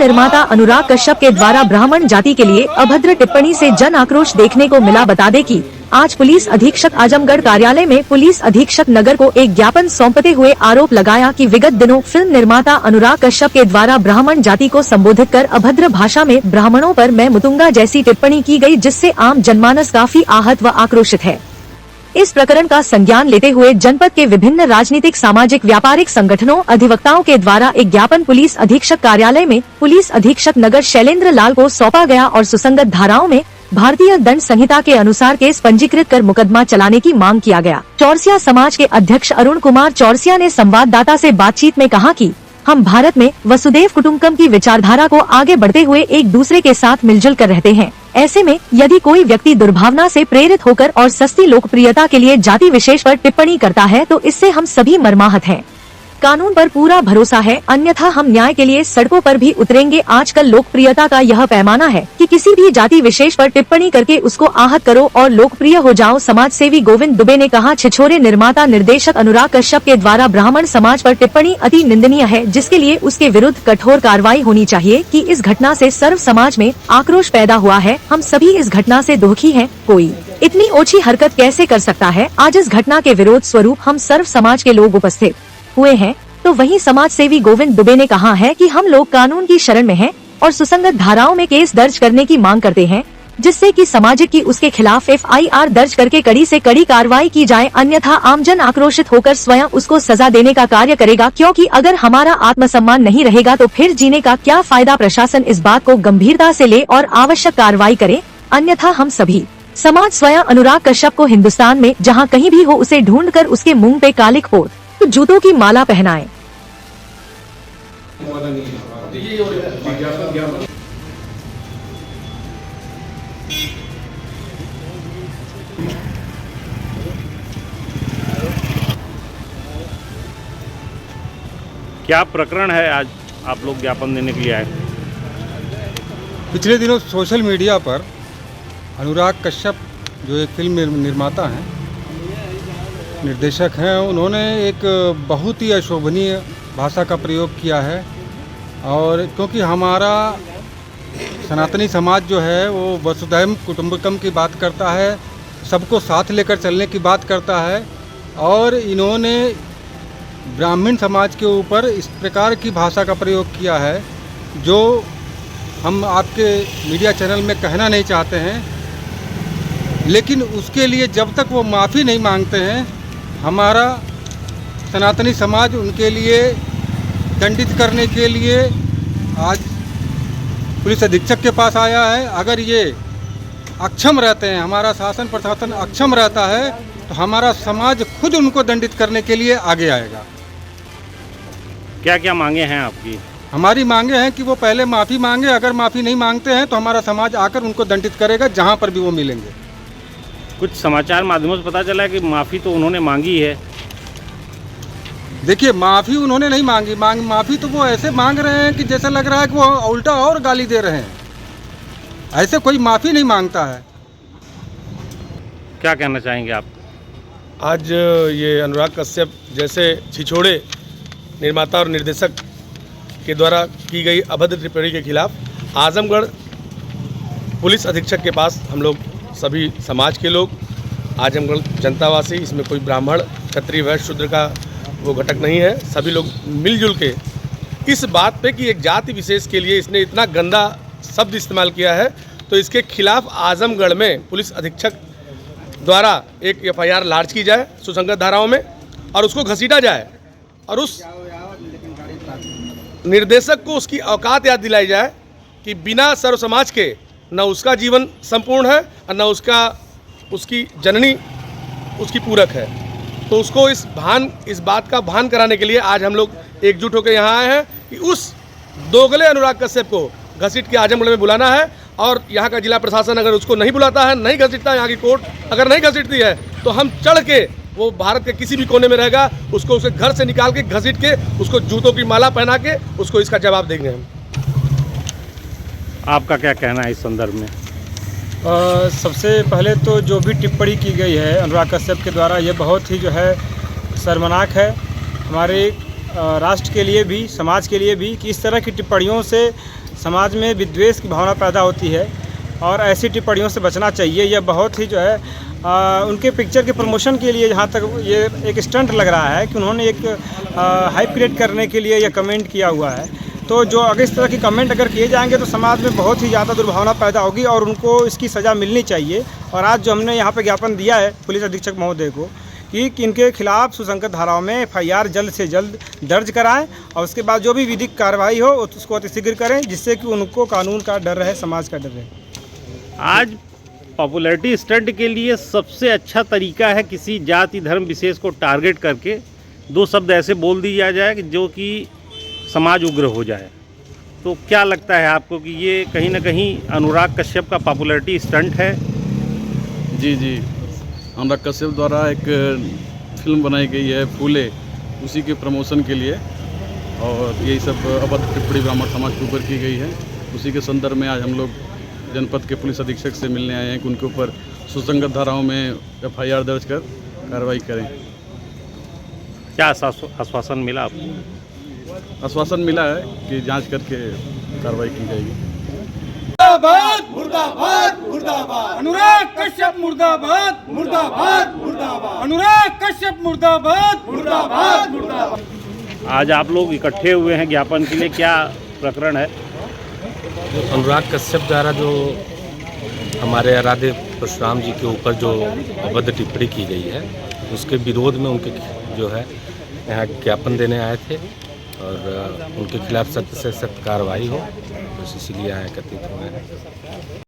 निर्माता अनुराग कश्यप के द्वारा ब्राह्मण जाति के लिए अभद्र टिप्पणी से जन आक्रोश देखने को मिला। बता दें कि आज पुलिस अधीक्षक आजमगढ़ कार्यालय में पुलिस अधीक्षक नगर को एक ज्ञापन सौंपते हुए आरोप लगाया कि विगत दिनों फिल्म निर्माता अनुराग कश्यप के द्वारा ब्राह्मण जाति को संबोधित कर अभद्र भाषा में ब्राह्मणों पर मैं मुतूंगा जैसी टिप्पणी की गई, जिससे आम जनमानस काफी आहत व आक्रोशित है। इस प्रकरण का संज्ञान लेते हुए जनपद के विभिन्न राजनीतिक, सामाजिक, व्यापारिक संगठनों, अधिवक्ताओं के द्वारा एक ज्ञापन पुलिस अधीक्षक कार्यालय में पुलिस अधीक्षक नगर शैलेंद्र लाल को सौंपा गया और सुसंगत धाराओं में भारतीय दंड संहिता के अनुसार केस पंजीकृत कर मुकदमा चलाने की मांग किया गया। चौरसिया समाज के अध्यक्ष अरुण कुमार चौरसिया ने संवाददाता से बातचीत में कहा कि हम भारत में वसुदेव कुटुंबकम की विचारधारा को आगे बढ़ते हुए एक दूसरे के साथ मिलजुल कर रहते हैं। ऐसे में यदि कोई व्यक्ति दुर्भावना से प्रेरित होकर और सस्ती लोकप्रियता के लिए जाति विशेष पर टिप्पणी करता है तो इससे हम सभी मर्माहत हैं। कानून पर पूरा भरोसा है, अन्यथा हम न्याय के लिए सड़कों पर भी उतरेंगे। आजकल लोकप्रियता का यह पैमाना है कि किसी भी जाति विशेष पर टिप्पणी करके उसको आहत करो और लोकप्रिय हो जाओ। समाज सेवी गोविंद दुबे ने कहा, छिछोरे निर्माता निर्देशक अनुराग कश्यप के द्वारा ब्राह्मण समाज पर टिप्पणी अति निंदनीय है, जिसके लिए उसके विरुद्ध कठोर कार्रवाई होनी चाहिए। कि इस घटना से सर्व समाज में आक्रोश पैदा हुआ है। हम सभी इस घटना से दुखी हैं। कोई इतनी ओछी हरकत कैसे कर सकता है। आज इस घटना के विरोध स्वरूप हम सर्व समाज के लोग उपस्थित हुए हैं। तो वहीं समाज सेवी गोविंद दुबे ने कहा है कि हम लोग कानून की शरण में हैं और सुसंगत धाराओं में केस दर्ज करने की मांग करते हैं, जिससे कि सामाजिक की उसके खिलाफ FIR दर्ज करके कड़ी से कड़ी कार्रवाई की जाए, अन्यथा आमजन आक्रोशित होकर स्वयं उसको सजा देने का कार्य करेगा। क्योंकि अगर हमारा आत्मसम्मान नहीं रहेगा तो फिर जीने का क्या फायदा। प्रशासन इस बात को गंभीरता से ले और आवश्यक कार्रवाई करे, अन्यथा हम सभी समाज स्वयं अनुराग कश्यप को हिंदुस्तान में जहाँ कहीं भी हो उसे ढूंढ कर उसके मुंह पे कालिक पोत जूतों की माला पहनाए। क्या प्रकरण है आज आप लोग ज्ञापन देने के लिए आए? पिछले दिनों सोशल मीडिया पर अनुराग कश्यप जो एक फिल्म निर्माता हैं, निर्देशक हैं, उन्होंने एक बहुत ही अशोभनीय भाषा का प्रयोग किया है। और क्योंकि हमारा सनातनी समाज जो है वो वसुधैव कुटुंबकम की बात करता है, सबको साथ लेकर चलने की बात करता है, और इन्होंने ब्राह्मण समाज के ऊपर इस प्रकार की भाषा का प्रयोग किया है जो हम आपके मीडिया चैनल में कहना नहीं चाहते हैं। लेकिन उसके लिए जब तक वो माफ़ी नहीं मांगते हैं, हमारा सनातनी समाज उनके लिए दंडित करने के लिए आज पुलिस अधीक्षक के पास आया है। अगर ये अक्षम रहते हैं, हमारा शासन प्रशासन अक्षम रहता है, तो हमारा समाज खुद उनको दंडित करने के लिए आगे आएगा। क्या क्या मांगे हैं आपकी? हमारी मांगे हैं कि वो पहले माफ़ी मांगे, अगर माफ़ी नहीं मांगते हैं तो हमारा समाज आकर उनको दंडित करेगा जहाँ पर भी वो मिलेंगे। कुछ समाचार माध्यमों से पता चला है कि माफ़ी तो उन्होंने मांगी है। देखिए, माफ़ी उन्होंने नहीं मांगी, माफ़ी तो वो ऐसे मांग रहे हैं कि जैसा लग रहा है कि वो उल्टा और गाली दे रहे हैं। ऐसे कोई माफ़ी नहीं मांगता है। क्या कहना चाहेंगे आप? आज ये अनुराग कश्यप जैसे छिछोड़े निर्माता और निर्देशक के द्वारा की गई अभद्र टिप्पणी के खिलाफ आजमगढ़ पुलिस अधीक्षक के पास हम लोग सभी समाज के लोग, आजमगढ़ जनतावासी, इसमें कोई ब्राह्मण, क्षत्रिय, वैश्य, शूद्र का वो घटक नहीं है, सभी लोग मिलजुल के इस बात पे कि एक जाति विशेष के लिए इसने इतना गंदा शब्द इस्तेमाल किया है, तो इसके खिलाफ आजमगढ़ में पुलिस अधीक्षक द्वारा एक FIR लार्ज की जाए सुसंगत धाराओं में और उसको घसीटा जाए और उस निर्देशक को उसकी औकात याद दिलाई जाए कि बिना सर्व समाज के न उसका जीवन संपूर्ण है और न उसकी जननी उसकी पूरक है। तो उसको इस बात का भान कराने के लिए आज हम लोग एकजुट होकर यहाँ आए हैं कि उस दोगले अनुराग कश्यप को घसीट के आजमगढ़ में बुलाना है। और यहाँ का जिला प्रशासन अगर उसको नहीं बुलाता है, नहीं घसीटता है, यहाँ की कोर्ट अगर नहीं घसीटती है, तो हम चढ़ के, वो भारत के किसी भी कोने में रहेगा, उसको उसके घर से निकाल के घसीट के उसको जूतों की माला पहना के उसको इसका जवाब देंगे हम। आपका क्या कहना है इस संदर्भ में? सबसे पहले तो जो भी टिप्पणी की गई है अनुराग कश्यप के द्वारा, ये बहुत ही जो है शर्मनाक है हमारे राष्ट्र के लिए भी, समाज के लिए भी, कि इस तरह की टिप्पणियों से समाज में विद्वेष की भावना पैदा होती है और ऐसी टिप्पणियों से बचना चाहिए। यह बहुत ही जो है उनके पिक्चर के प्रमोशन के लिए, जहाँ तक ये एक स्टंट लग रहा है कि उन्होंने एक हाइप क्रिएट करने के लिए यह कमेंट किया हुआ है। तो जो अगर इस तरह की कमेंट अगर किए जाएंगे तो समाज में बहुत ही ज़्यादा दुर्भावना पैदा होगी और उनको इसकी सज़ा मिलनी चाहिए। और आज जो हमने यहाँ पे ज्ञापन दिया है पुलिस अधीक्षक महोदय को कि इनके खिलाफ सुसंगत धाराओं में FIR जल्द से जल्द दर्ज कराएं और उसके बाद जो भी विधिक कार्रवाई हो उसको अतिशीघ्र करें, जिससे कि उनको कानून का डर रहे, समाज का डर रहे। आज पॉपुलैरिटी स्टंट के लिए सबसे अच्छा तरीका है किसी जाति धर्म विशेष को टारगेट करके 2 शब्द ऐसे बोल दिया जाए कि जो कि समाज उग्र हो जाए। तो क्या लगता है आपको कि ये कहीं ना कहीं अनुराग कश्यप का पॉपुलैरिटी स्टंट है? जी, अनुराग कश्यप द्वारा एक फिल्म बनाई गई है फूले, उसी के प्रमोशन के लिए, और यही सब अभद्र टिप्पणी ब्राह्मण समाज के ऊपर की गई है। उसी के संदर्भ में आज हम लोग जनपद के पुलिस अधीक्षक से मिलने आए हैं कि उनके ऊपर सुसंगत धाराओं में FIR दर्ज कर कार्रवाई करें। क्या आश्वासन मिला आपको? आश्वासन मिला है कि जांच करके कार्रवाई की जाएगी। मुर्दाबाद मुर्दाबाद मुर्दाबाद अनुराग कश्यप मुर्दाबाद मुर्दाबाद मुर्दाबाद अनुराग कश्यप मुर्दाबाद मुर्दाबाद मुर्दाबाद। आज आप लोग इकट्ठे हुए हैं ज्ञापन के लिए, क्या प्रकरण है? अनुराग कश्यप द्वारा जो हमारे आराध्य परशुराम जी के ऊपर जो अभद्र टिप्पणी की गई है उसके विरोध में उनके जो है यहाँ ज्ञापन देने आए थे और उनके खिलाफ सख्त से सख्त कार्रवाई हो, तो इसीलिए यहाँ एकत्रित हुए हैं।